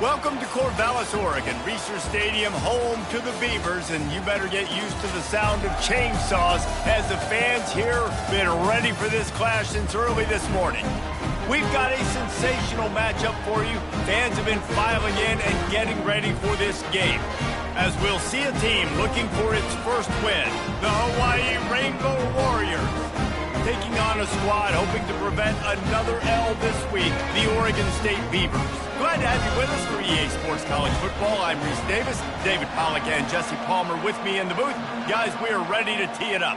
Welcome to Corvallis, Oregon, Reser Stadium, home to the Beavers, and you better get used to the sound of chainsaws as the fans here have been ready for this clash since early this morning. We've got a sensational matchup for you. Fans have been filing in and getting ready for this game, as we'll see a team looking for its first win, the Hawaii Rainbow Warriors, taking on a squad hoping to prevent another L this week, the Oregon State Beavers. Glad to have you with us for EA Sports College Football. I'm Reese Davis, David Pollack and Jesse Palmer with me in the booth. Guys, we are ready to tee it up.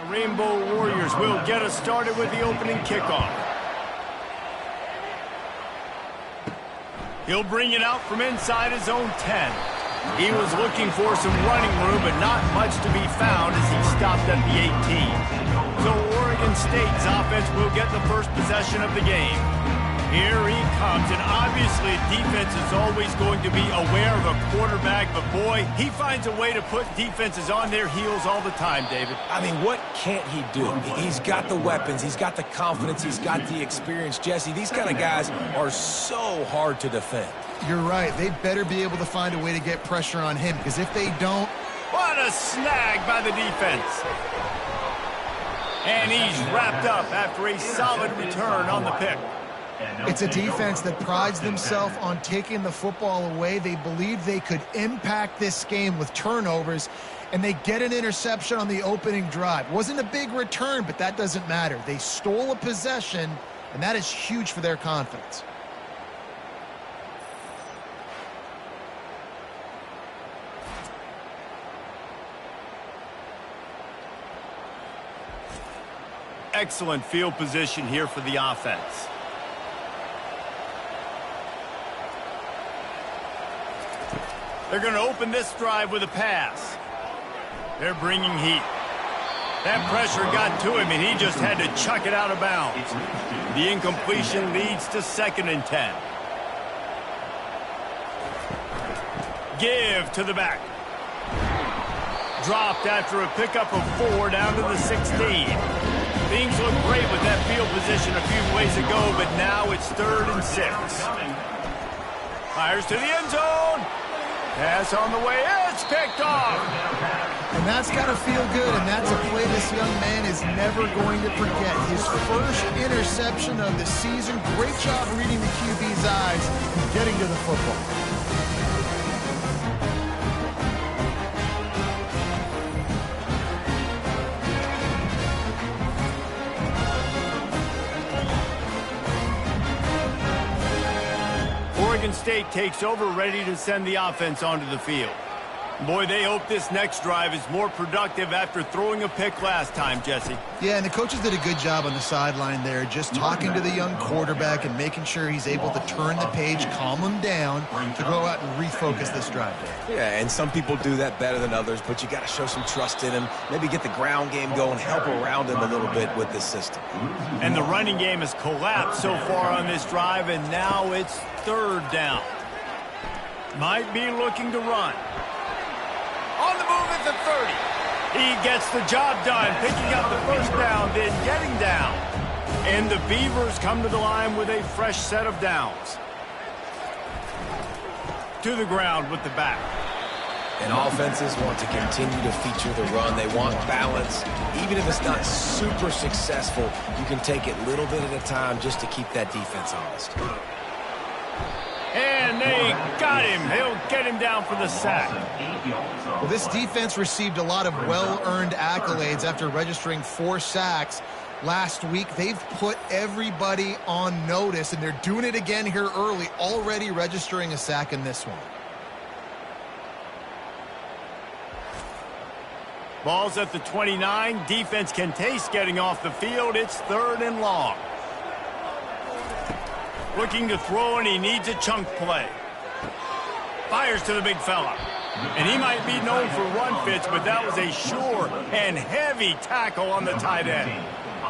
Rainbow Warriors will get us started with the opening kickoff. He'll bring it out from inside his own 10. He was looking for some running room, but not much to be found as he stopped at the 18. So Oregon State's offense will get the first possession of the game. Here he comes, and obviously defense is always going to be aware of a quarterback, but boy, he finds a way to put defenses on their heels all the time, David. I mean, what can't he do? He's got the weapons, he's got the confidence, he's got the experience. Jesse, these kind of guys are so hard to defend. You're right. They better be able to find a way to get pressure on him, because if they don't... What a snag by the defense. And he's wrapped up after a solid return on the pick. It's a defense that prides themselves on taking the football away. They believe they could impact this game with turnovers, and they get an interception on the opening drive. Wasn't a big return, but that doesn't matter. They stole a possession, and that is huge for their confidence. Excellent field position here for the offense. They're going to open this drive with a pass. They're bringing heat. That pressure got to him, and he just had to chuck it out of bounds. The incompletion leads to 2nd and 10. Give to the back. Dropped after a pickup of 4 down to the 16. Things look great with that field position a few plays ago, but now it's 3rd and 6. Fires to the end zone. Pass on the way, it's picked off. And that's got to feel good, and that's a play this young man is never going to forget. His first interception of the season. Great job reading the QB's eyes and getting to the football. Oregon State takes over, ready to send the offense onto the field. Boy, they hope this next drive is more productive after throwing a pick last time, Jesse. Yeah, and the coaches did a good job on the sideline there, just talking to the young quarterback and making sure he's able to turn the page, calm him down to go out and refocus this drive. Yeah, and some people do that better than others, but you got to show some trust in him, maybe get the ground game going, help around him a little bit with this system. And the running game has collapsed so far on this drive, and now it's 3rd down. Might be looking to run. On the move at the 30. He gets the job done, picking up the first down, then getting down. And the Beavers come to the line with a fresh set of downs. To the ground with the back. And offenses want to continue to feature the run. They want balance. Even if it's not super successful, you can take it little bit at a time just to keep that defense honest. And they got him. They'll get him down for the sack. Well, this defense received a lot of well-earned accolades after registering 4 sacks last week. They've put everybody on notice, and they're doing it again here early, already registering a sack in this one. Ball's at the 29. Defense can taste getting off the field. It's 3rd and long. Looking to throw, and he needs a chunk play. Fires to the big fella. And he might be known for run fits, but that was a sure and heavy tackle on the tight end.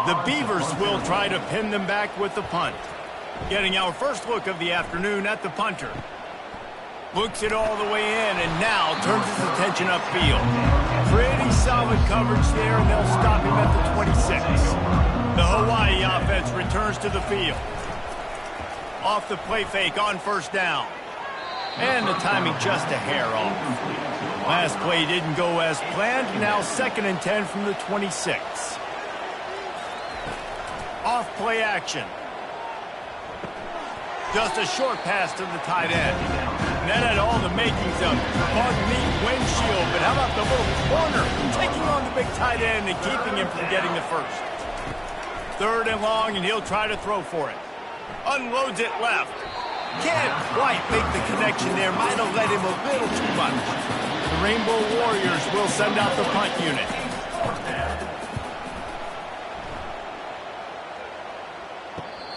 The Beavers will try to pin them back with the punt. Getting our first look of the afternoon at the punter. Looks it all the way in, and now turns his attention upfield. Pretty solid coverage there, and they'll stop him at the 26. The Hawaii offense returns to the field. Off the play fake on first down. And the timing just a hair off. Last play didn't go as planned. Now 2nd and 10 from the 26. Off play action. Just a short pass to the tight end. And that had all the makings of bug-meat windshield. But how about the little corner taking on the big tight end and keeping him from getting the first? 3rd and long, and he'll try to throw for it. Unloads it left. Can't quite make the connection there. Might have let him a little too much. The Rainbow Warriors will send out the punt unit.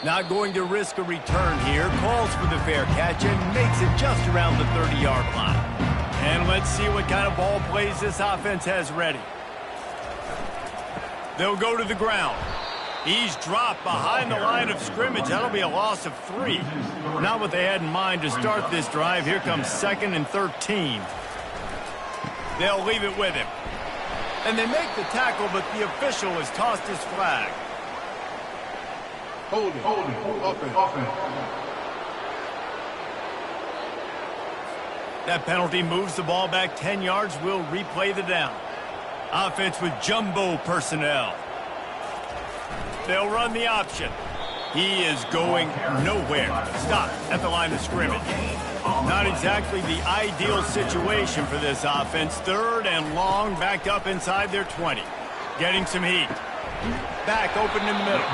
Not going to risk a return here. Calls for the fair catch and makes it just around the 30-yard line. And let's see what kind of ball plays this offense has ready. They'll go to the ground. He's dropped behind the line of scrimmage. That'll be a loss of 3. Not what they had in mind to start this drive. Here comes 2nd and 13. They'll leave it with him. And they make the tackle, but the official has tossed his flag. Hold it. Offense. That penalty moves the ball back 10 yards. We'll replay the down. Offense with jumbo personnel. They'll run the option. He is going nowhere. Stop at the line of scrimmage. Not exactly the ideal situation for this offense. 3rd and long, backed up inside their 20. Getting some heat. Back open in the middle.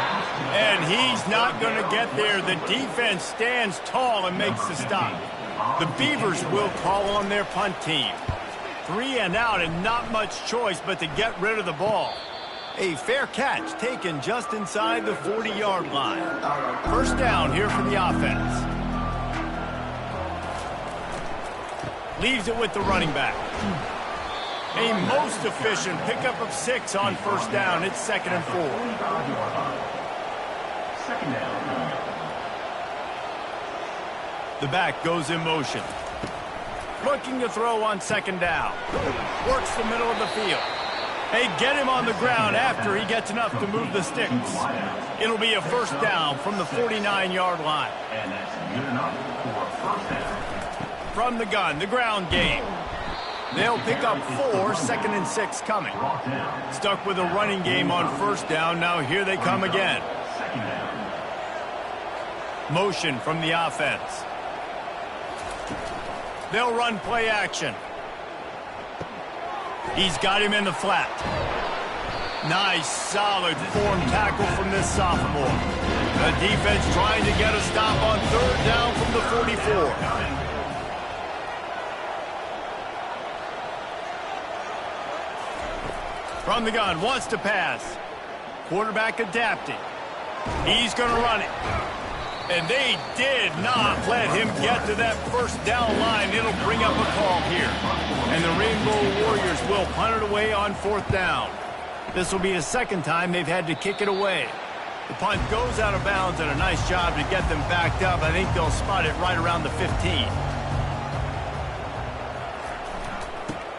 And he's not going to get there. The defense stands tall and makes the stop. The Beavers will call on their punt team. 3 and out, and not much choice but to get rid of the ball. A fair catch taken just inside the 40-yard line. First down here for the offense. Leaves it with the running back. A most efficient pickup of 6 on first down. It's 2nd and 4. Second down. The back goes in motion. Looking to throw on 2nd down. Works the middle of the field. They get him on the ground after he gets enough to move the sticks. It'll be a first down from the 49-yard line. And that's good enough for a first down. From the gun, the ground game. They'll pick up 4, 2nd and 6 coming. Stuck with a running game on first down. Now here they come again. Second down. Motion from the offense. They'll run play action. He's got him in the flat. Nice, solid form tackle from this sophomore. The defense trying to get a stop on 3rd down from the 44. From the gun, wants to pass. Quarterback adapting. He's going to run it. And they did not let him get to that first down line. It'll bring up a call here. And the Rainbow Warriors will punt it away on 4th down. This will be the 2nd time they've had to kick it away. The punt goes out of bounds, and a nice job to get them backed up. I think they'll spot it right around the 15.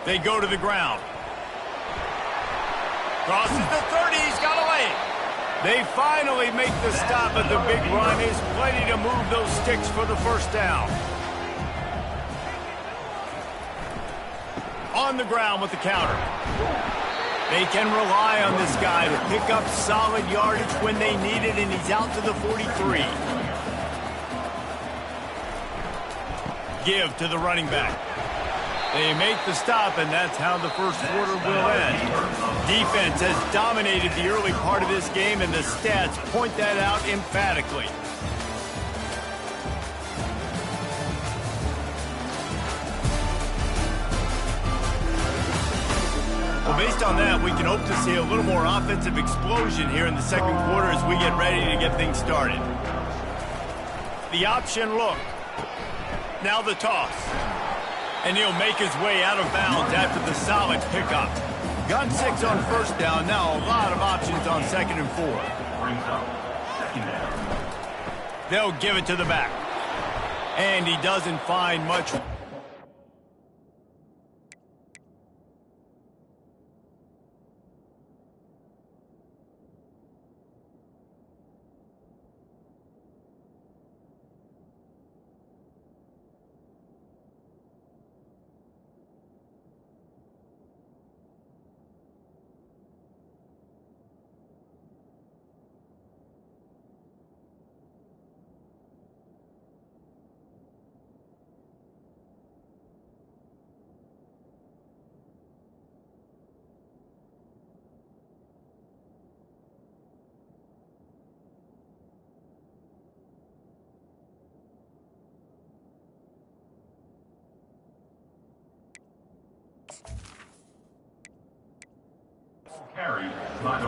They go to the ground. Crosses the 30. He's got a lane. They finally make the stop, but the big run is plenty to move those sticks for the first down. On the ground with the counter. They can rely on this guy to pick up solid yardage when they need it, and he's out to the 43. Give to the running back. They make the stop, and that's how the first quarter will end. Defense has dominated the early part of this game, and the stats point that out emphatically. Well, based on that, we can hope to see a little more offensive explosion here in the second quarter as we get ready to get things started. The option look. Now the toss. And he'll make his way out of bounds after the solid pickup. Got 6 on first down. Now a lot of options on 2nd and 4. Brings up 2nd down. They'll give it to the back. And he doesn't find much.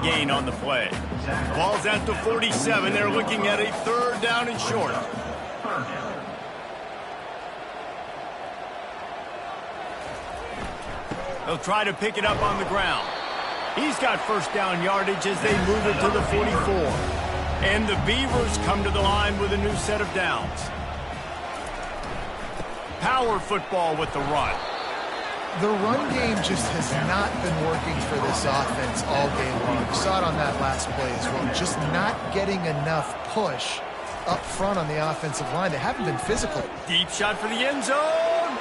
Gain on the play. Ball's at the 47. They're looking at a 3rd down and short. They'll try to pick it up on the ground. He's got first down yardage as they move it to the 44. And the Beavers come to the line with a new set of downs. Power football with the run. The run game just has not been working for this offense all game long. You saw it on that last play as well. Just not getting enough push up front on the offensive line. They haven't been physical. Deep shot for the end zone.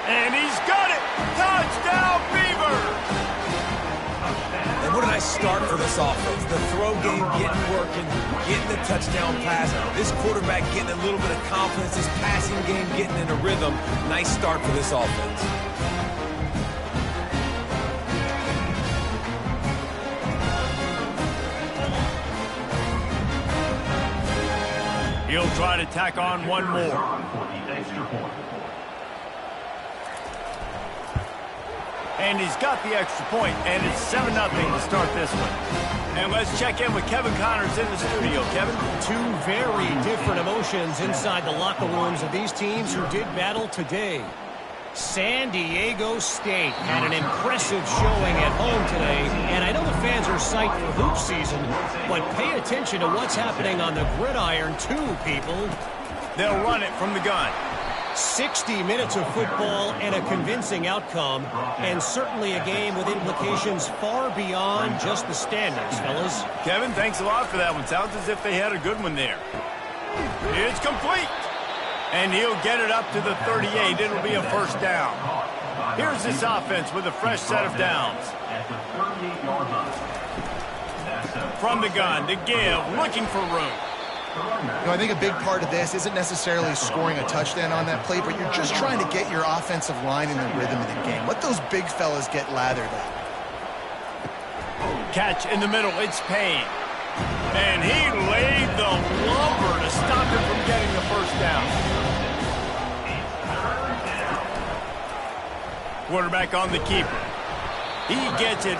And he's got it. Touchdown, Beavers. And what a nice start for this offense. The throw game getting working, getting the touchdown pass. This quarterback getting a little bit of confidence. This passing game getting in a rhythm. Nice start for this offense. He'll try to tack on one more. And he's got the extra point, and it's 7-0 to start this one. And let's check in with Kevin Connors in the studio. Kevin? Two very different emotions inside the locker rooms of these teams who did battle today. San Diego State had an impressive showing at home today, and I know the fans are psyched for hoop season, but pay attention to what's happening on the gridiron too, people. They'll run it from the gun. 60 minutes of football and a convincing outcome, and certainly a game with implications far beyond just the standings, fellas. Kevin, thanks a lot for that one. Sounds as if they had a good one there. It's complete. And he'll get it up to the 38. It'll be a first down. Here's this offense with a fresh set of downs. From the gun, the give, looking for room. You know, I think a big part of this isn't necessarily scoring a touchdown on that play, but you're just trying to get your offensive line in the rhythm of the game. Let those big fellas get lathered up. Catch in the middle, it's Payne. And he laid the lumber to stop him from getting the first down. Quarterback on the keeper. He gets it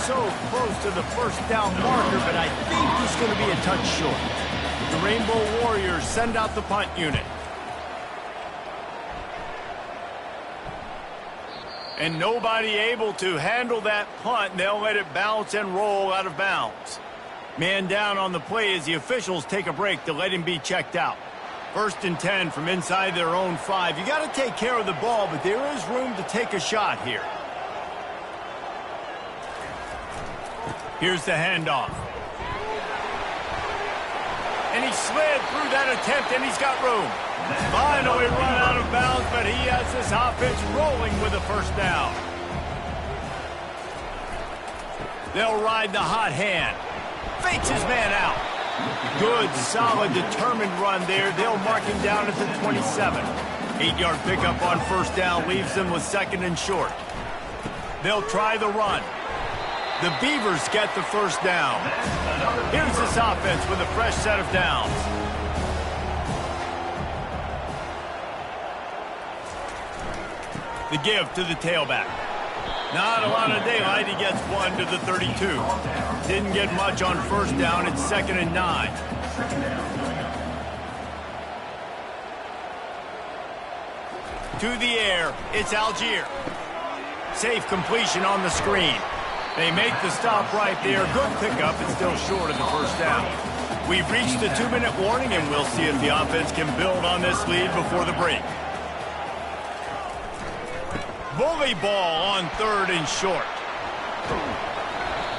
so close to the first down marker, but I think he's going to be a touch short. The Rainbow Warriors send out the punt unit. And nobody able to handle that punt. They'll let it bounce and roll out of bounds. Man down on the play as the officials take a break to let him be checked out. First and 10 from inside their own 5. You got to take care of the ball, but there is room to take a shot here. Here's the handoff. And he slid through that attempt, and he's got room. Finally run out of bounds, but he has this offense rolling with a first down. They'll ride the hot hand. Fakes his man out. Good, solid, determined run there. They'll mark him down at the 27. 8-yard pickup on first down leaves them with second and short. They'll try the run. The Beavers get the first down. Here's this offense with a fresh set of downs. The give to the tailback. Not a lot of daylight. He gets one to the 32. Didn't get much on first down. It's 2nd and 9. To the air. It's Algier. Safe completion on the screen. They make the stop right there. Good pickup. It's still short of the first down. We've reached the 2-minute warning, and we'll see if the offense can build on this lead before the break. Bully ball on 3rd and short.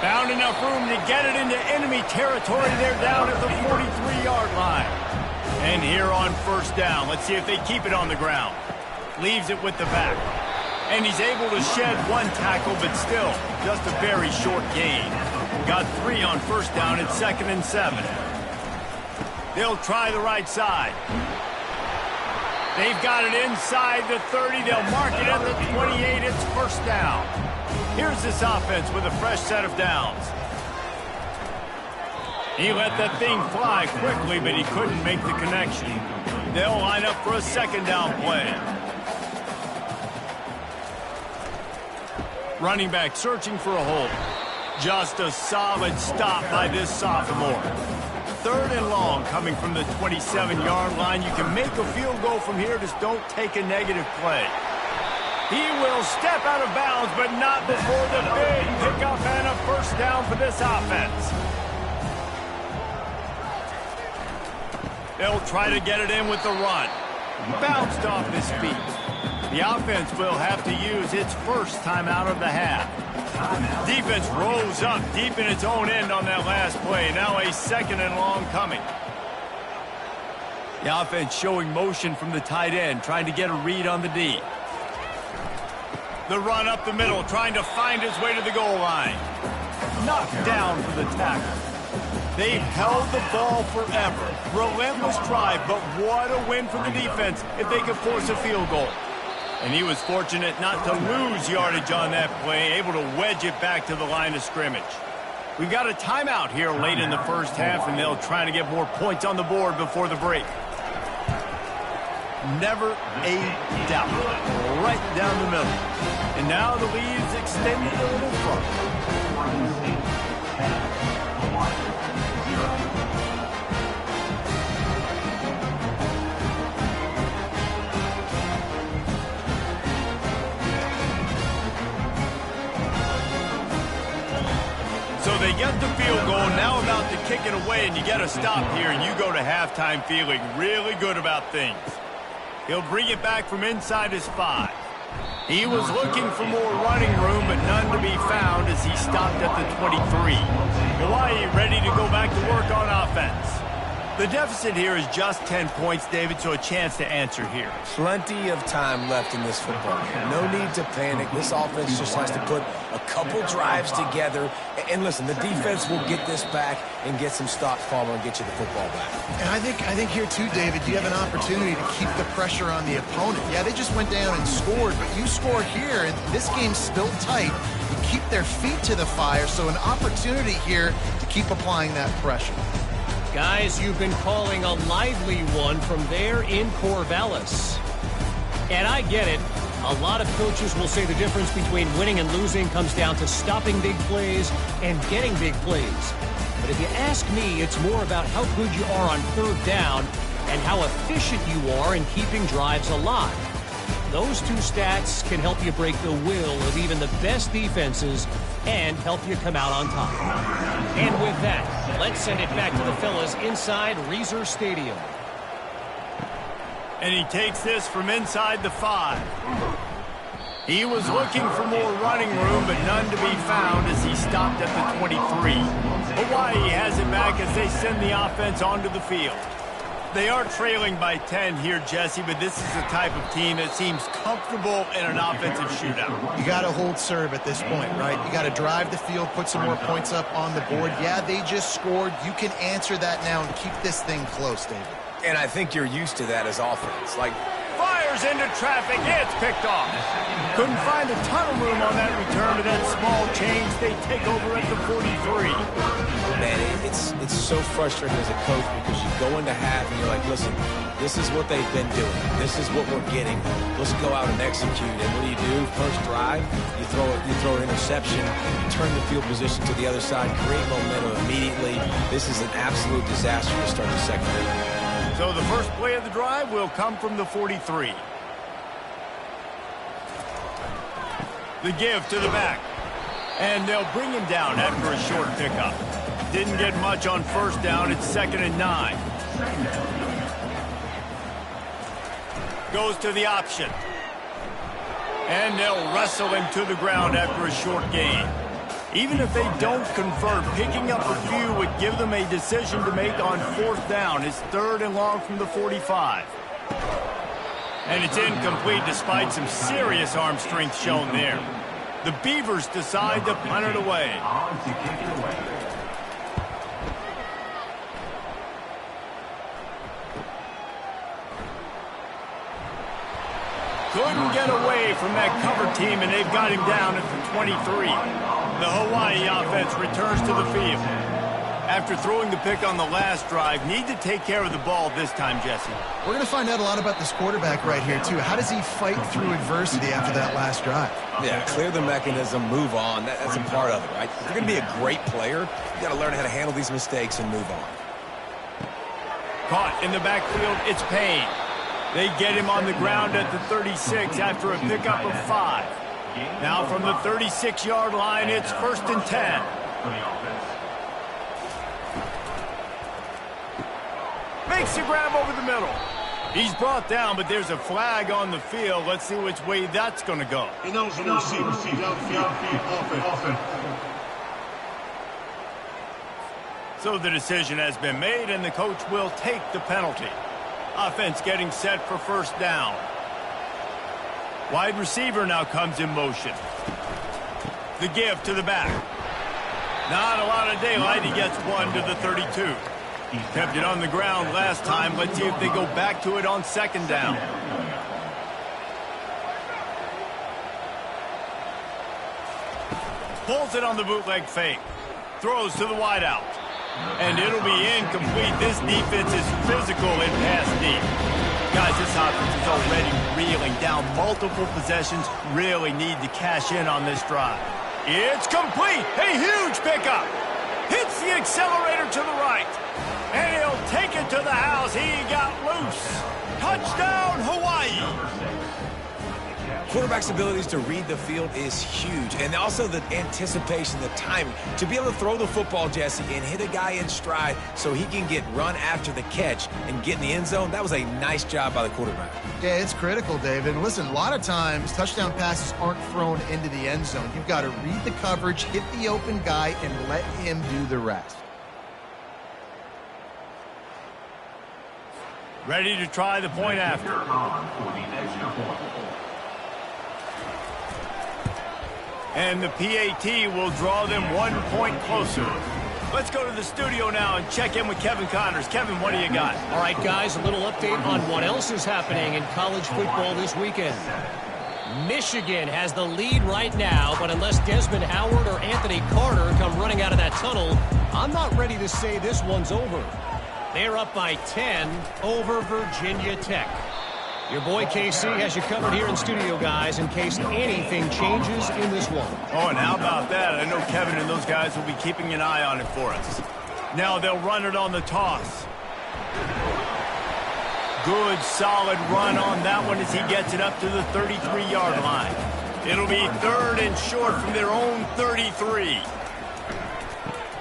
Found enough room to get it into enemy territory. They're down at the 43-yard line. And here on first down, let's see if they keep it on the ground. Leaves it with the back. And he's able to shed one tackle, but still just a very short gain. Got 3 on first down. It's 2nd and 7. They'll try the right side. They've got it inside the 30. They'll mark it at the 28. It's first down. Here's this offense with a fresh set of downs. He let that thing fly quickly, but he couldn't make the connection. They'll line up for a second down play. Running back searching for a hole. Just a solid stop by this sophomore. 3rd and long coming from the 27-yard line. You can make a field goal from here. Just don't take a negative play. He will step out of bounds, but not before the big pickup and a first down for this offense. They'll try to get it in with the run. Bounced off his feet. The offense will have to use its first timeout of the half. Defense rose up deep in its own end on that last play. Now a 2nd and long coming. The offense showing motion from the tight end, trying to get a read on the D. The run up the middle, trying to find his way to the goal line. Knocked down for the tackle. They've held the ball forever. Relentless drive, but what a win for the defense if they could force a field goal. And he was fortunate not to lose yardage on that play, able to wedge it back to the line of scrimmage. We've got a timeout here late in the first half, and they'll try to get more points on the board before the break. Never a doubt. Right down the middle. And now the lead's extended a little further. So they get the field goal, now about to kick it away, and you get a stop here, and you go to halftime feeling really good about things. He'll bring it back from inside his 5. He was looking for more running room, but none to be found as he stopped at the 23. Hawaii ready to go back to work on offense. The deficit here is just 10 points, David, so a chance to answer here. Plenty of time left in this football game. No need to panic. This offense just has to put a couple drives together. And listen, the defense will get this back and get some stops, Palmer, and get you the football back. And I think here too, David, you have an opportunity to keep the pressure on the opponent. Yeah, they just went down and scored, but you scored here, and this game's still tight. You keep their feet to the fire, so an opportunity here to keep applying that pressure. Guys, you've been calling a lively one from there in Corvallis. And I get it. A lot of coaches will say the difference between winning and losing comes down to stopping big plays and getting big plays. But if you ask me, it's more about how good you are on 3rd down and how efficient you are in keeping drives alive. Those two stats can help you break the will of even the best defenses and help you come out on top. And with that, let's send it back to the fellas inside Reser Stadium. And he takes this from inside the 5. He was looking for more running room, but none to be found as he stopped at the 23. Hawaii has it back as they send the offense onto the field. They are trailing by 10 here, Jesse, but this is the type of team that seems comfortable in an offensive shootout. You got to hold serve at this point, right? You got to drive the field, put some more points up on the board. Yeah, they just scored. You can answer that now and keep this thing close, David. And I think you're used to that as offense. Fires into traffic. It's picked off. Couldn't find a ton of room on that return to that small change. They take over at the 43. Man, it's so frustrating as a coach because you go into half and you're like, listen, this is what they've been doing. This is what we're getting. Let's go out and execute. And what do? First drive, you throw an interception, you turn the field position to the other side, create momentum immediately. This is an absolute disaster to start the second half. So the first play of the drive will come from the 43. The give to the back. And they'll bring him down after a short pickup. Didn't get much on first down. It's 2nd and 9. Goes to the option. And they'll wrestle him to the ground after a short gain. Even if they don't convert, picking up a few would give them a decision to make on 4th down. It's 3rd and long from the 45. And it's incomplete despite some serious arm strength shown there. The Beavers decide to punt it away. Couldn't get away from that cover team, and they've got him down at the 23. The Hawaii offense returns to the field. After throwing the pick on the last drive, need to take care of the ball this time, Jesse. We're going to find out a lot about this quarterback right here, too. How does he fight through adversity after that last drive? Yeah, clear the mechanism, move on. That's a part of it, right? If you're going to be a great player, you got to learn how to handle these mistakes and move on. Caught in the backfield, it's Payne. They get him on the ground at the 36 after a pickup of 5. Now from the 36-yard line, it's 1st and 10. Makes the grab over the middle. He's brought down, but there's a flag on the field. Let's see which way that's going to go. So the decision has been made, and the coach will take the penalty. Offense getting set for 1st down. Wide receiver now comes in motion. The give to the back. Not a lot of daylight. He gets one to the 32. Kept it on the ground last time. Let's see if they go back to it on 2nd down. Pulls it on the bootleg fake. Throws to the wideout. And it'll be incomplete. This defense is physical in pass deep. Guys, this offense is already reeling down multiple possessions. Really need to cash in on this drive. It's complete. A huge pickup. Hits the accelerator to the right. And he'll take it to the house. He got loose. Touchdown, Hawaii. Quarterback's abilities to read the field is huge. And also the anticipation, the timing. To be able to throw the football, Jesse, and hit a guy in stride so he can get run after the catch and get in the end zone, that was a nice job by the quarterback. Yeah, it's critical, David. And listen, a lot of times touchdown passes aren't thrown into the end zone. You've got to read the coverage, hit the open guy, and let him do the rest. Ready to try the point after. And the PAT will draw them 1 point closer. Let's go to the studio now and check in with Kevin Connors. Kevin, what do you got? All right, guys, a little update on what else is happening in college football this weekend. Michigan has the lead right now, but unless Desmond Howard or Anthony Carter come running out of that tunnel, I'm not ready to say this one's over. They're up by 10 over Virginia Tech. Your boy KC has you covered here in studio, guys, in case anything changes in this one. Oh, and how about that? I know Kevin and those guys will be keeping an eye on it for us. Now they'll run it on the toss. Good, solid run on that one as he gets it up to the 33-yard line. It'll be 3rd and short from their own 33.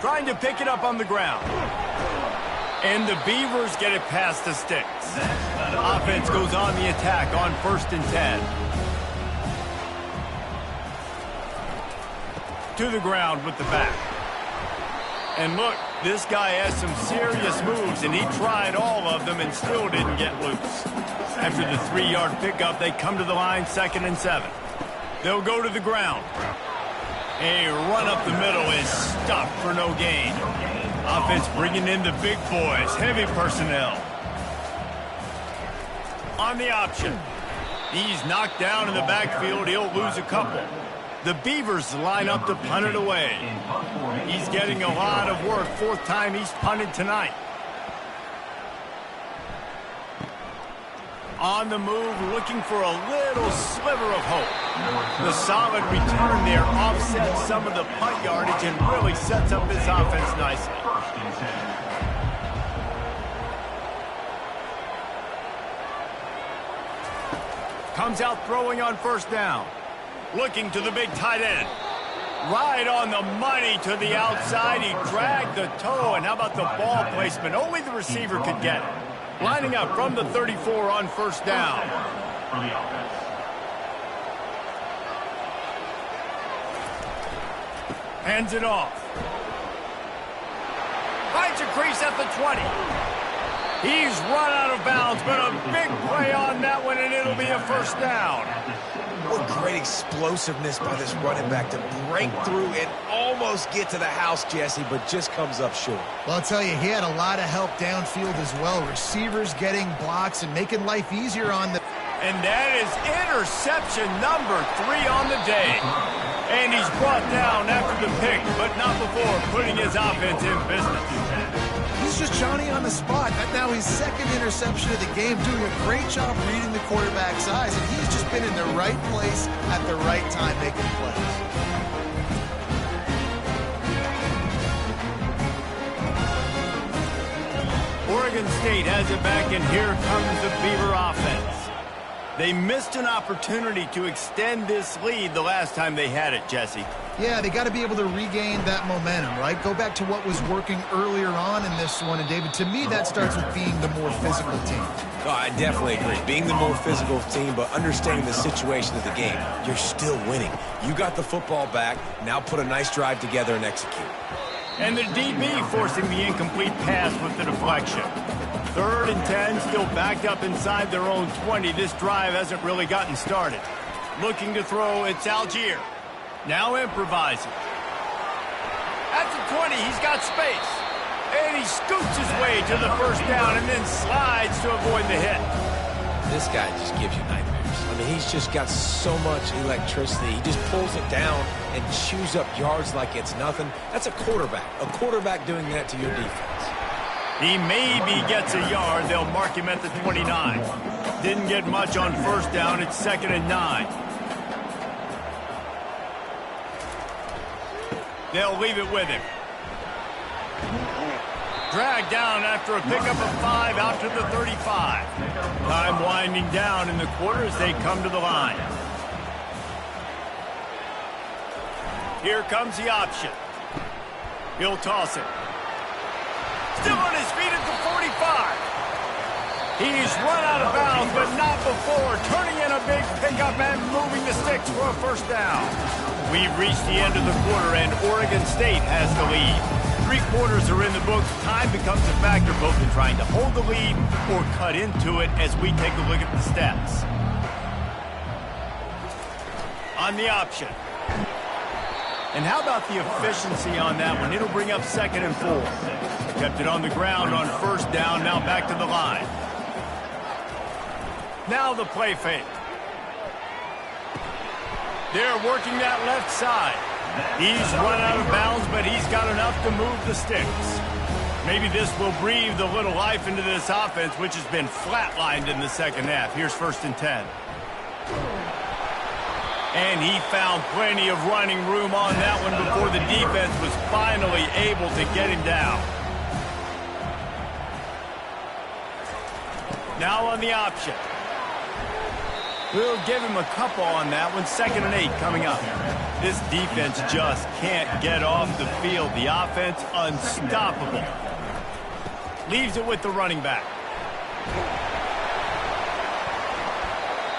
Trying to pick it up on the ground. And the Beavers get it past the sticks. Offense goes on the attack on 1st and 10. To the ground with the back. And look, this guy has some serious moves, and he tried all of them and still didn't get loose. After the 3-yard pickup, they come to the line, 2nd and 7. They'll go to the ground. A run up the middle is stopped for no gain. Offense bringing in the big boys, heavy personnel. On the option. He's knocked down in the backfield. He'll lose a couple. The Beavers line up to punt it away. He's getting a lot of work. 4th time he's punted tonight. On the move, looking for a little sliver of hope. The solid return there offsets some of the punt yardage and really sets up this offense nicely. Comes out throwing on 1st down. Looking to the big tight end. Right on the money to the outside. He dragged the toe, and how about the ball placement? Only the receiver could get it. Lining up from the 34 on 1st down. Hands it off. Finds a crease at the 20. He's run out of bounds, but a big play on that one, and it'll be a 1st down. What great explosiveness by this running back to break through and almost get to the house, Jesse, but just comes up short. Well, I'll tell you, he had a lot of help downfield as well. Receivers getting blocks and making life easier on the... And that is interception number 3 on the day. And he's brought down after the pick, but not before putting his offense in business. He's just Johnny on the spot. Now his 2nd interception of the game, doing a great job reading the quarterback's eyes, and he's just been in the right place at the right time making plays. Oregon State has it back, and here comes the Beaver offense. They missed an opportunity to extend this lead the last time they had it, Jesse. Yeah, they got to be able to regain that momentum, right? Go back to what was working earlier on in this one. And, David, to me, that starts with being the more physical team. Oh, I definitely agree. Being the more physical team, but understanding the situation of the game. You're still winning. You got the football back. Now put a nice drive together and execute. And the DB forcing the incomplete pass with the deflection. 3rd and 10, still backed up inside their own 20. This drive hasn't really gotten started. Looking to throw, it's Algier. Now improvising. At the 20, he's got space. And he scoots his way to the 1st down and then slides to avoid the hit. This guy just gives you nightmares. I mean, he's just got so much electricity. He just pulls it down and chews up yards like it's nothing. That's a quarterback. A quarterback doing that to your defense. He maybe gets a yard. They'll mark him at the 29. Didn't get much on 1st down. It's 2nd and 9. They'll leave it with him. Dragged down after a pickup of 5 out to the 35. Time winding down in the quarter as they come to the line. Here comes the option. He'll toss it. Still on his feet at the 45. He's run out of bounds, but not before turning in a big pickup and moving the sticks for a 1st down. We've reached the end of the quarter, and Oregon State has the lead. 3 quarters are in the books. Time becomes a factor both in trying to hold the lead or cut into it as we take a look at the stats. On the option. And how about the efficiency on that one? It'll bring up 2nd and 4. Kept it on the ground on 1st down, now back to the line. Now the play fake. They're working that left side. He's run out of bounds, but he's got enough to move the sticks. Maybe this will breathe a little life into this offense, which has been flatlined in the 2nd half. Here's 1st and 10. And he found plenty of running room on that one before the defense was finally able to get him down. Now on the option. We'll give him a couple on that one. 2nd and 8 coming up. This defense just can't get off the field. The offense unstoppable. leaves it with the running back.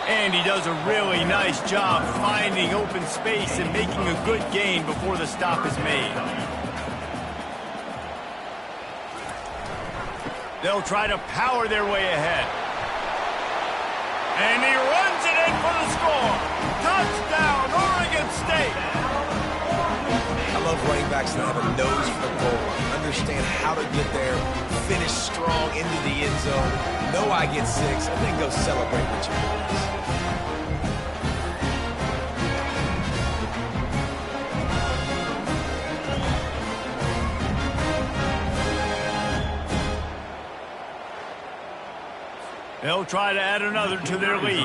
And he does a really nice job finding open space and making a good gain before the stop is made. They'll try to power their way ahead. And he runs it in for the score. Touchdown, Oregon State. I love running backs that have a nose for the goal, understand how to get there, finish strong into the end zone, know I get 6, and then go celebrate with your boys. They'll try to add another to their lead.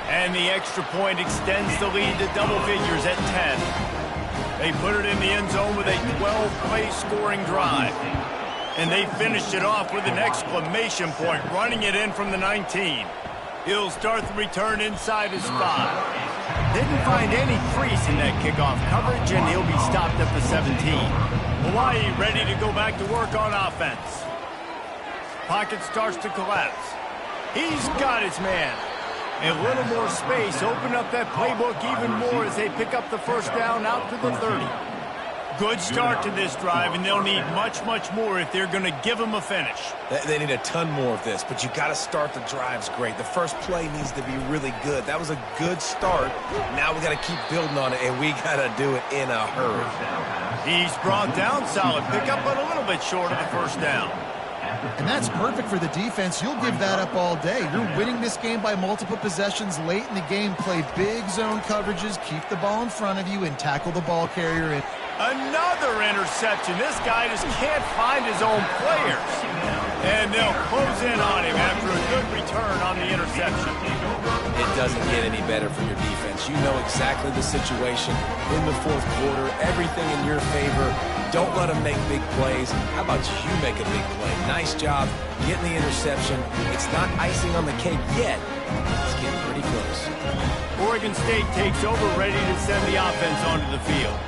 And the extra point extends the lead to double figures at 10. They put it in the end zone with a 12-play scoring drive. And they finished it off with an exclamation point, running it in from the 19. He'll start the return inside his 5. Didn't find any crease in that kickoff coverage, and he'll be stopped at the 17. Hawaii ready to go back to work on offense. Pocket starts to collapse. He's got his man. A little more space, open up that playbook even more as they pick up the first down out to the 30. Good start to this drive, and they'll need much, much more if they're going to give them a finish. They need a ton more of this, but you got to start the drives great. The first play needs to be really good. That was a good start. Now we got to keep building on it, and we got to do it in a hurry. He's brought down, solid pickup, but a little bit short of the first down. And that's perfect for the defense. You'll give that up all day. You're winning this game by multiple possessions late in the game. Play big zone coverages, keep the ball in front of you, and tackle the ball carrier in. Another interception. This guy just can't find his own players. And they'll close in on him after a good return on the interception. It doesn't get any better for your defense. You know exactly the situation in the fourth quarter. Everything in your favor. Don't let them make big plays. How about you make a big play? Nice job getting the interception. It's not icing on the cake yet. It's getting pretty close. Oregon State takes over, ready to send the offense onto the field.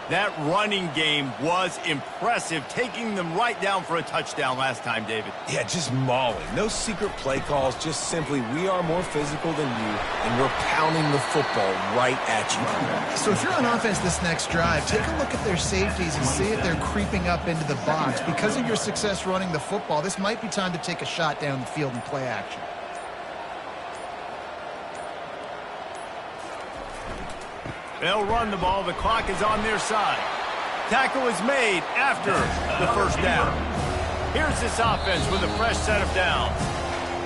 That running game was impressive, taking them right down for a touchdown last time, David. Yeah, just mauling. No secret play calls, just simply we are more physical than you, and we're pounding the football right at you. So if you're on offense this next drive, take a look at their safeties and see if they're creeping up into the box. Because of your success running the football, this might be time to take a shot down the field and play action. They'll run the ball. The clock is on their side. Tackle is made after the first down. Here's this offense with a fresh set of downs.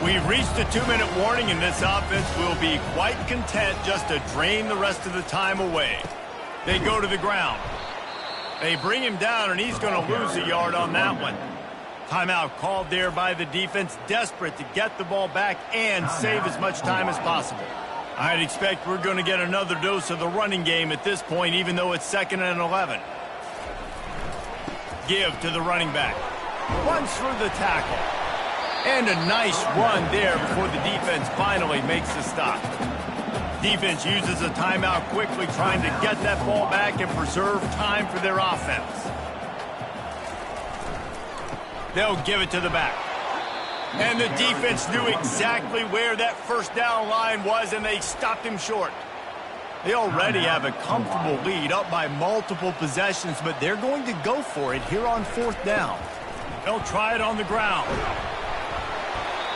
We've reached a 2-minute warning, and this offense will be quite content just to drain the rest of the time away. They go to the ground. They bring him down, and he's going to lose a yard on that one. Timeout called there by the defense, desperate to get the ball back and save as much time as possible. I'd expect we're going to get another dose of the running game at this point, even though it's 2nd and 11. Give to the running back. Runs through the tackle. And a nice run there before the defense finally makes the stop. Defense uses a timeout quickly, trying to get that ball back and preserve time for their offense. They'll give it to the back. And the defense knew exactly where that first down line was, and they stopped him short. They already have a comfortable lead, up by multiple possessions, but they're going to go for it here on 4th down. They'll try it on the ground.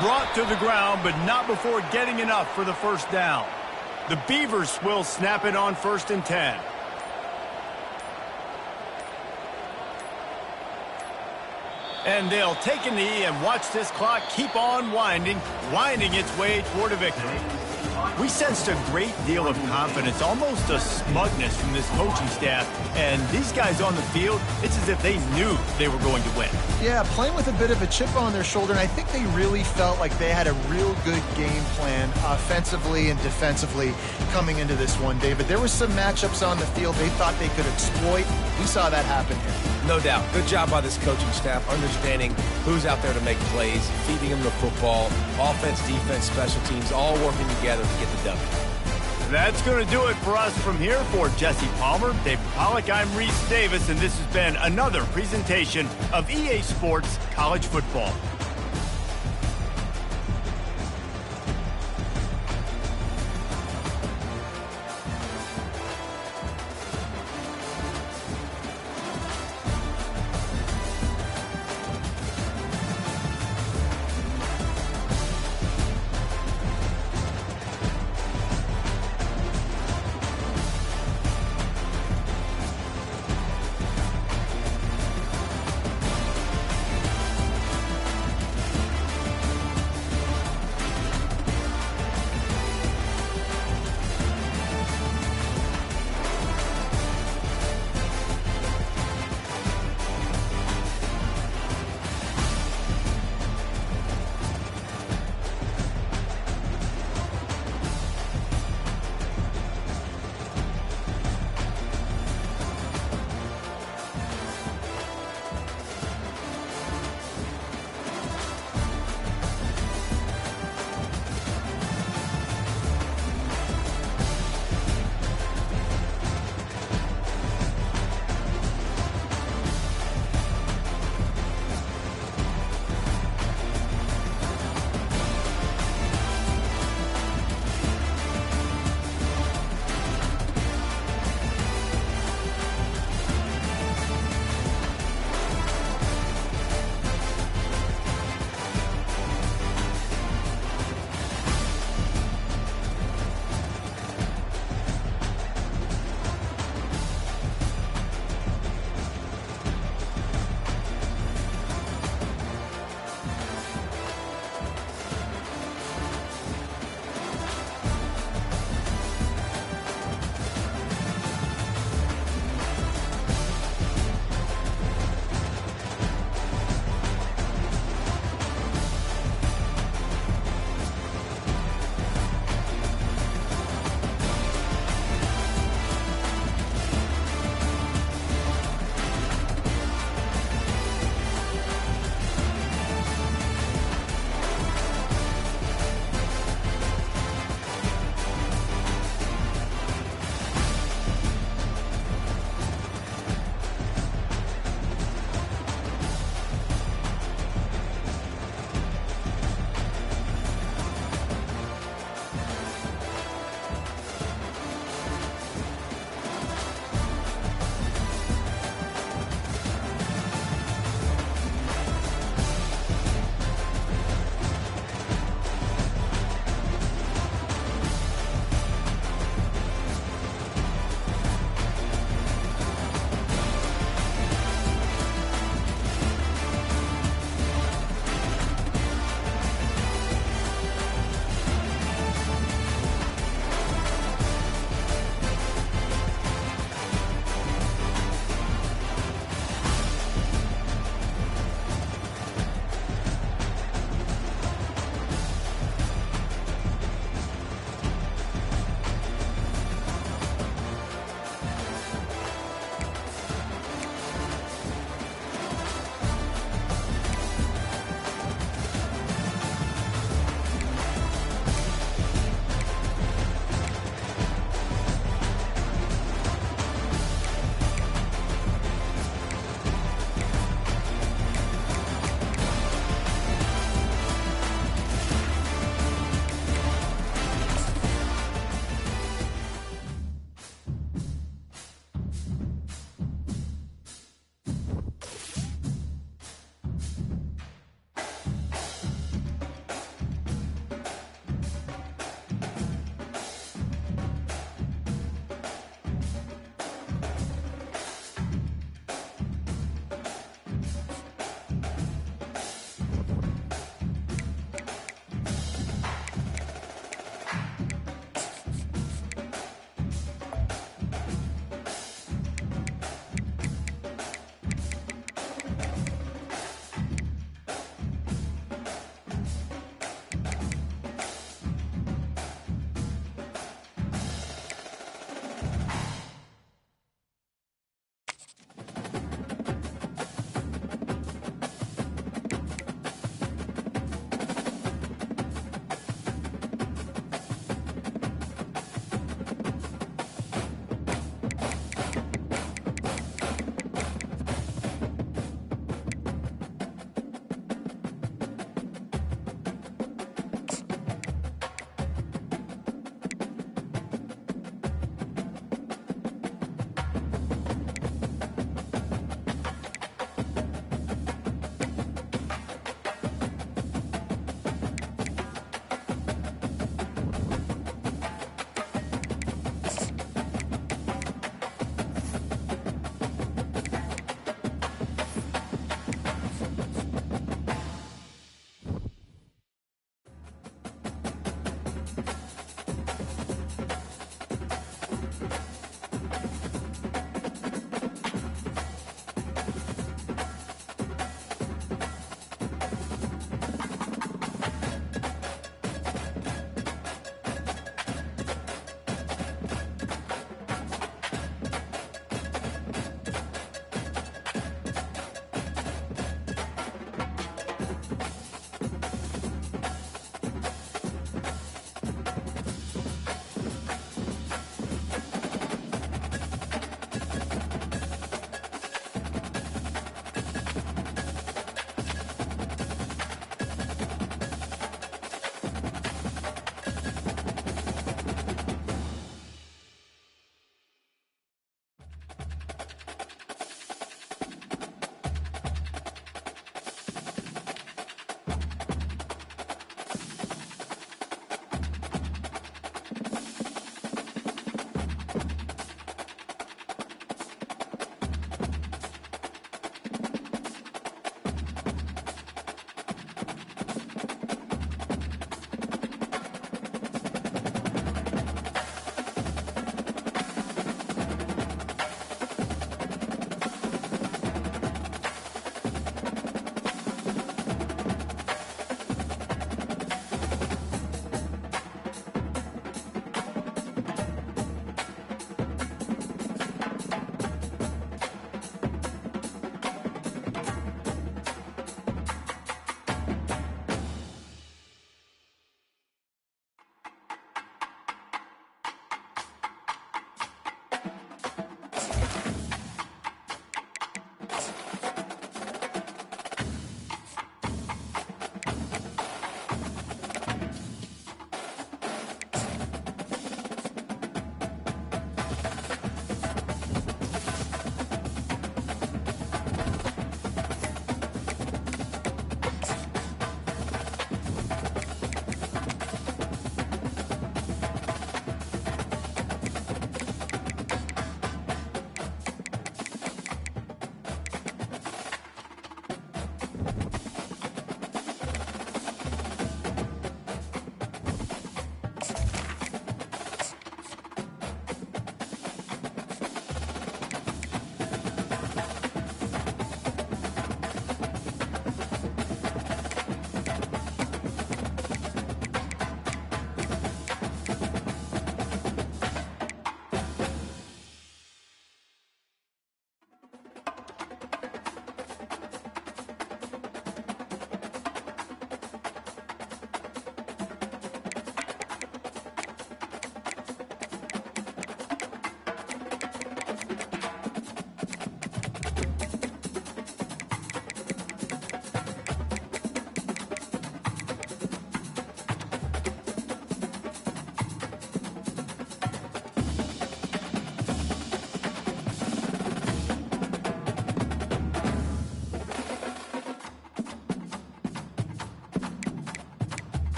Brought to the ground, but not before getting enough for the first down. The Beavers will snap it on 1st and 10. And they'll take a knee and watch this clock keep on winding its way toward a victory. We sensed a great deal of confidence, almost a smugness from this coaching staff. And these guys on the field, it's as if they knew they were going to win. Yeah, playing with a bit of a chip on their shoulder, and I think they really felt like they had a real good game plan offensively and defensively coming into this one, David. There were some matchups on the field they thought they could exploit. We saw that happen here. No doubt. Good job by this coaching staff, understanding who's out there to make plays, feeding them the football, offense, defense, special teams, all working together to get the W. That's going to do it for us from here. For Jesse Palmer, David Pollack, I'm Reese Davis, and this has been another presentation of EA Sports College Football.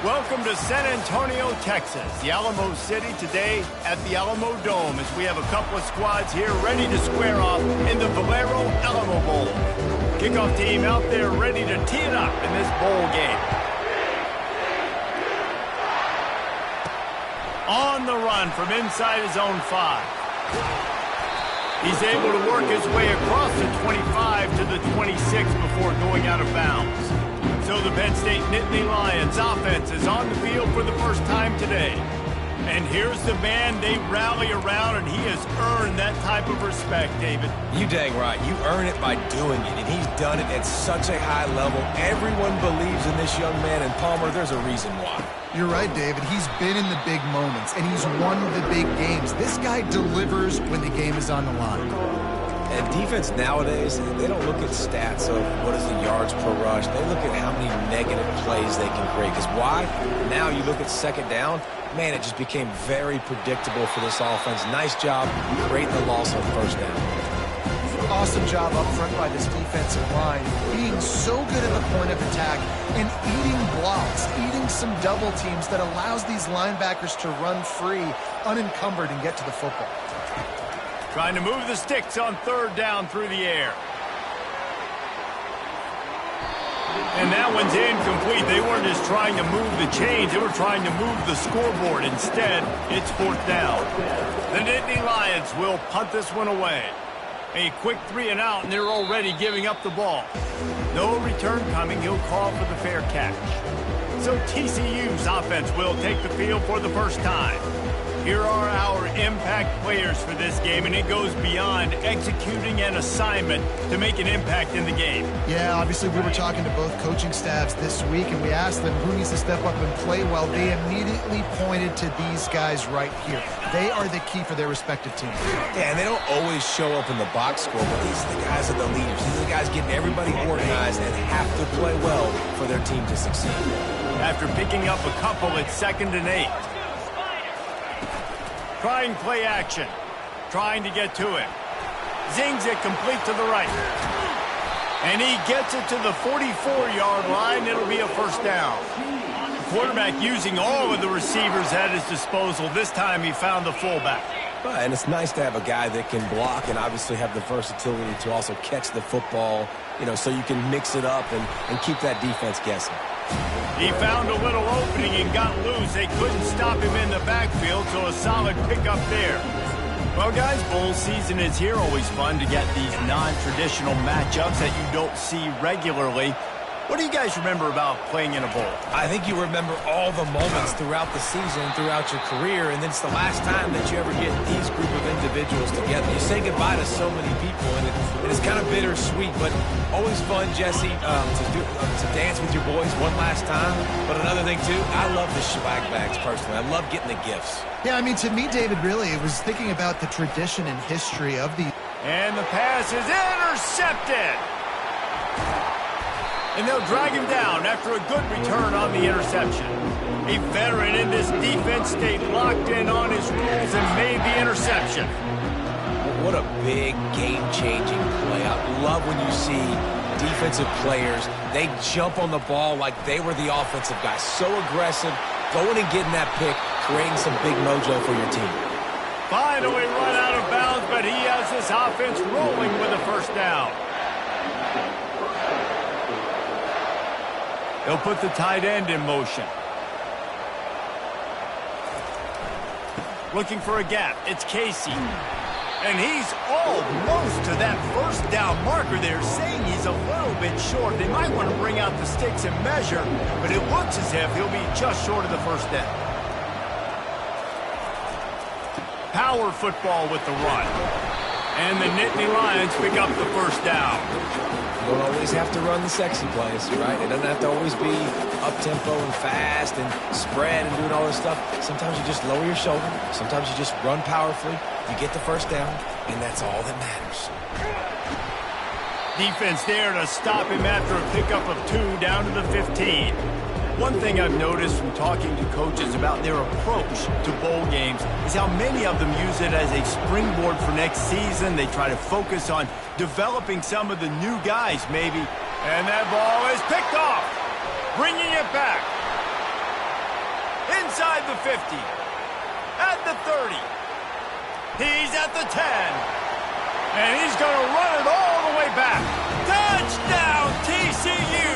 Welcome to San Antonio, Texas, the Alamo City today at the Alamo Dome as we have a couple of squads here ready to square off in the Valero Alamo Bowl. Kickoff team out there ready to tee it up in this bowl game. On the run from inside his own 5. He's able to work his way across the 25 to the 26 before going out of bounds. So the Penn State Nittany Lions offense is on the field for the first time today. And here's the man they rally around, and he has earned that type of respect, David. You dang right. You earn it by doing it, and he's done it at such a high level. Everyone believes in this young man, and Palmer, there's a reason why. You're right, David. He's been in the big moments, and he's won the big games. This guy delivers when the game is on the line. And defense nowadays, they don't look at stats of what is the yards per rush. They look at how many negative plays they can create. Because why? Now you look at second down, man, it just became very predictable for this offense. Nice job creating the loss on first down. Awesome job up front by this defensive line, being so good at the point of attack and eating blocks, eating some double teams that allows these linebackers to run free, unencumbered, and get to the football. Trying to move the sticks on third down through the air. And that one's incomplete. They weren't just trying to move the chains. They were trying to move the scoreboard. Instead, it's fourth down. The Nittany Lions will punt this one away. A quick 3 and out, and they're already giving up the ball. No return coming. He'll call for the fair catch. So TCU's offense will take the field for the first time. Here are our impact players for this game, and it goes beyond executing an assignment to make an impact in the game. Yeah, obviously we were talking to both coaching staffs this week, and we asked them who needs to step up and play well. They immediately pointed to these guys right here. They are the key for their respective teams. Yeah, and they don't always show up in the box score, but these are the guys that are the leaders. These are the guys getting everybody organized and have to play well for their team to succeed. After picking up a couple, it's 2nd and 8. Trying play action. Trying to get to him. Zings it complete to the right. And he gets it to the 44-yard line. It'll be a first down. The quarterback using all of the receivers at his disposal. This time he found the fullback. And it's nice to have a guy that can block and obviously have the versatility to also catch the football, so you can mix it up and keep that defense guessing. He found a little opening and got loose. They couldn't stop him in the backfield, so a solid pickup there. Well, guys, bowl season is here. Always fun to get these non-traditional matchups that you don't see regularly. What do you guys remember about playing in a bowl? I think you remember all the moments throughout the season, throughout your career, and then it's the last time that you ever get these group of individuals together. You say goodbye to so many people, and it's kind of bittersweet, but always fun, Jesse, to dance with your boys one last time. But another thing, too, I love the swag bags, personally. I love getting the gifts. Yeah, I mean, to me, David, really, it was thinking about the tradition and history of the... And the pass is intercepted. And they'll drag him down after a good return on the interception. A veteran in this defense stayed locked in on his rules and made the interception. What a big game-changing play. I love when you see defensive players, they jump on the ball like they were the offensive guys. So aggressive, going and getting that pick, creating some big mojo for your team. Finally run out of bounds, but he has this offense rolling with a first down. They'll put the tight end in motion. Looking for a gap. It's Casey. And he's almost to that first down marker there, saying he's a little bit short. They might want to bring out the sticks and measure, but it looks as if he'll be just short of the first down. Power football with the run. And the Nittany Lions pick up the first down. You don't always have to run the sexy plays, right? It doesn't have to always be up-tempo and fast and spread and doing all this stuff. Sometimes you just lower your shoulder. Sometimes you just run powerfully. You get the first down, and that's all that matters. Defense there to stop him after a pickup of 2 down to the 15. One thing I've noticed from talking to coaches about their approach to bowl games is how many of them use it as a springboard for next season. They try to focus on developing some of the new guys, maybe. And that ball is picked off, bringing it back. Inside the 50. At the 30. He's at the 10. And he's going to run it all the way back. Touchdown, TCU!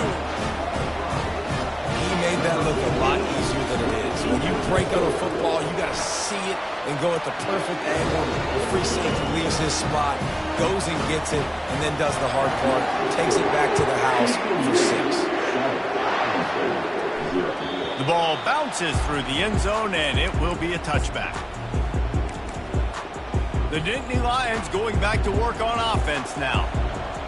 He made that look a lot easier than it is. When you break on a football, you got to see it and go at the perfect angle. The free safety leaves his spot, goes and gets it, and then does the hard part, takes it back to the house for 6. The ball bounces through the end zone, and it will be a touchback. The Nittany Lions going back to work on offense now.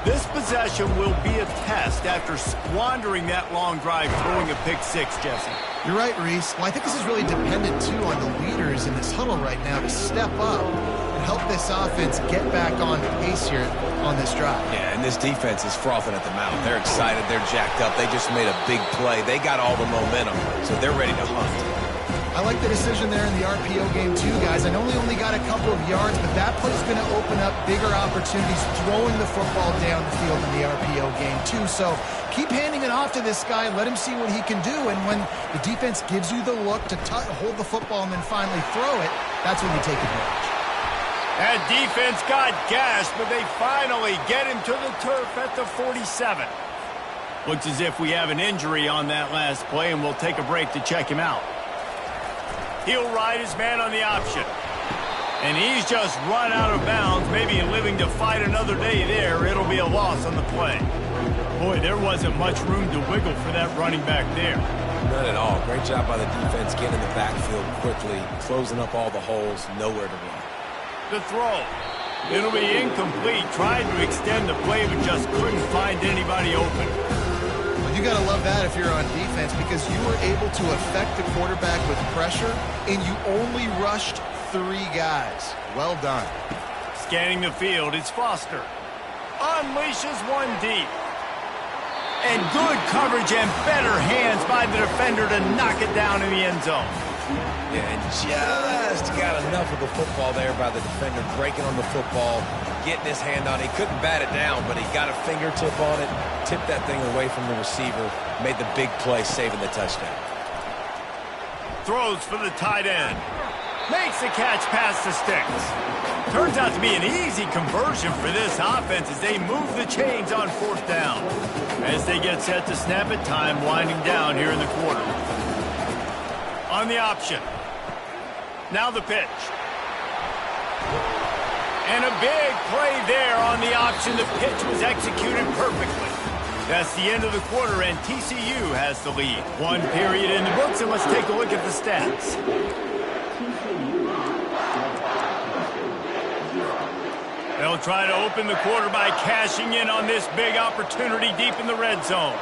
This possession will be a test after squandering that long drive throwing a pick 6, Jesse. You're right, Reese. Well, I think this is really dependent, too, on the leaders in this huddle right now to step up and help this offense get back on pace here on this drive. Yeah, and this defense is frothing at the mouth. They're excited. They're jacked up. They just made a big play. They got all the momentum, so they're ready to hunt. I like the decision there in the RPO game, too, guys. I know we only got a couple of yards, but that play's going to open up bigger opportunities throwing the football down the field in the RPO game, too. So keep handing it off to this guy. Let him see what he can do. And when the defense gives you the look to hold the football and then finally throw it, that's when you take advantage. That defense got gashed, but they finally get him to the turf at the 47. Looks as if we have an injury on that last play, and we'll take a break to check him out. He'll ride his man on the option. And he's just run out of bounds, maybe living to fight another day there. It'll be a loss on the play. Boy, there wasn't much room to wiggle for that running back there. None at all. Great job by the defense getting in the backfield quickly, closing up all the holes, nowhere to run. The throw. It'll be incomplete. Tried to extend the play, but just couldn't find anybody open. You got to love that if you're on defense because you were able to affect the quarterback with pressure, and you only rushed 3 guys. Well done. Scanning the field, it's Foster. Unleashes one deep. And good coverage and better hands by the defender to knock it down in the end zone. Yeah, and just got enough of the football there by the defender breaking on the football, getting his hand on it. He couldn't bat it down, but he got a fingertip on it, tipped that thing away from the receiver, made the big play, saving the touchdown. Throws for the tight end. Makes the catch past the sticks. Turns out to be an easy conversion for this offense as they move the chains on 4th down. As they get set to snap it, time winding down here in the quarter. On the option. Now the pitch. And a big play there on the option. The pitch was executed perfectly. That's the end of the quarter, and TCU has the lead. 1 period in the books, and let's take a look at the stats. They'll try to open the quarter by cashing in on this big opportunity deep in the red zone.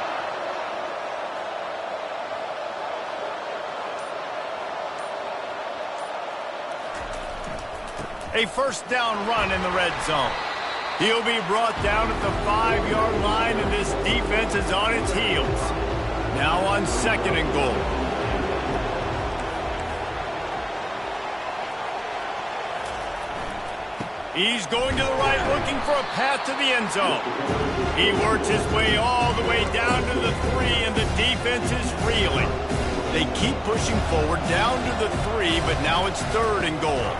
A 1st down run in the red zone. He'll be brought down at the 5-yard line, and this defense is on its heels. Now on 2nd and goal. He's going to the right, looking for a path to the end zone. He works his way all the way down to the 3, and the defense is reeling. They keep pushing forward down to the 3, but now it's 3rd and goal.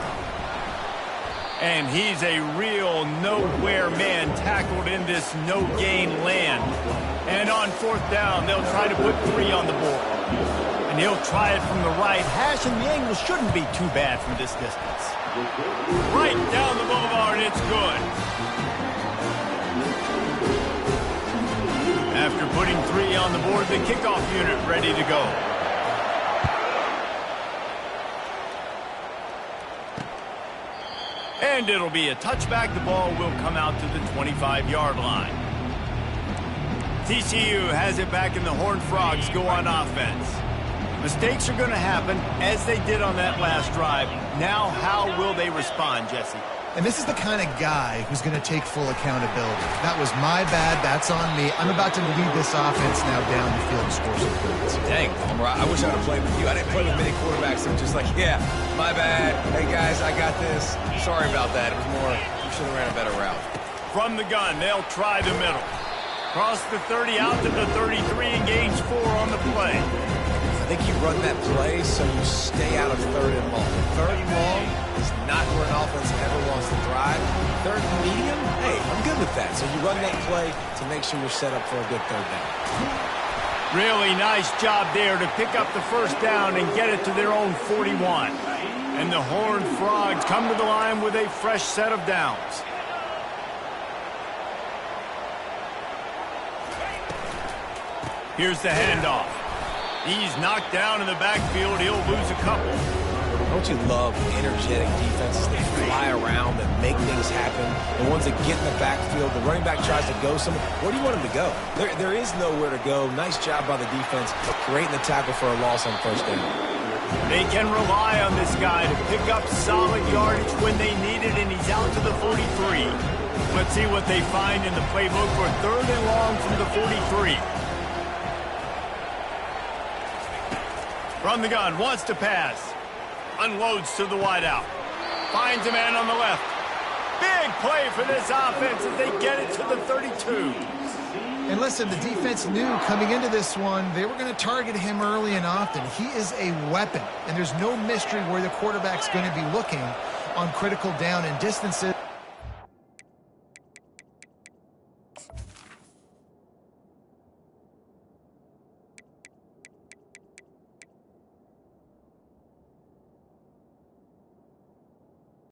And he's a real nowhere man tackled in this no-gain land. And on 4th down, they'll try to put 3 on the board. And he'll try it from the right hash, and the angle shouldn't be too bad from this distance. Right down the boulevard, it's good. After putting 3 on the board, the kickoff unit ready to go. And it'll be a touchback. The ball will come out to the 25-yard line. TCU has it back, and the Horned Frogs go on offense. Mistakes are going to happen, as they did on that last drive. Now, how will they respond, Jesse? And this is the kind of guy who's going to take full accountability. That was my bad. That's on me. I'm about to lead this offense now down the field and score some points. Dang, Palmer, I wish I would have played with you. I didn't play with many quarterbacks that were just like, yeah, my bad. Hey, guys, I got this. Sorry about that. It was more, you should have ran a better route. From the gun, they'll try the middle. Cross the 30 out to the 33 and gains 4 on the play. think you run that play so you stay out of third and long. Third and long is not where an offense ever wants to thrive. Third and medium, hey, I'm good with that. So you run that play to make sure you're set up for a good third down. Really nice job there to pick up the first down and get it to their own 41. And the Horned Frogs come to the line with a fresh set of downs. Here's the handoff. He's knocked down in the backfield. He'll lose a couple. Don't you love energetic defenses that fly around, that make things happen? The ones that get in the backfield, the running back tries to go somewhere. Where do you want him to go? There is nowhere to go. Nice job by the defense, creating the tackle for a loss on first down. They can rely on this guy to pick up solid yardage when they need it, and he's out to the 43. Let's see what they find in the playbook for third and long from the 43. From the gun, wants to pass. Unloads to the wideout. Finds a man on the left. Big play for this offense as they get it to the 32. And listen, the defense knew coming into this one, they were going to target him early and often. He is a weapon, and there's no mystery where the quarterback's going to be looking on critical down and distances.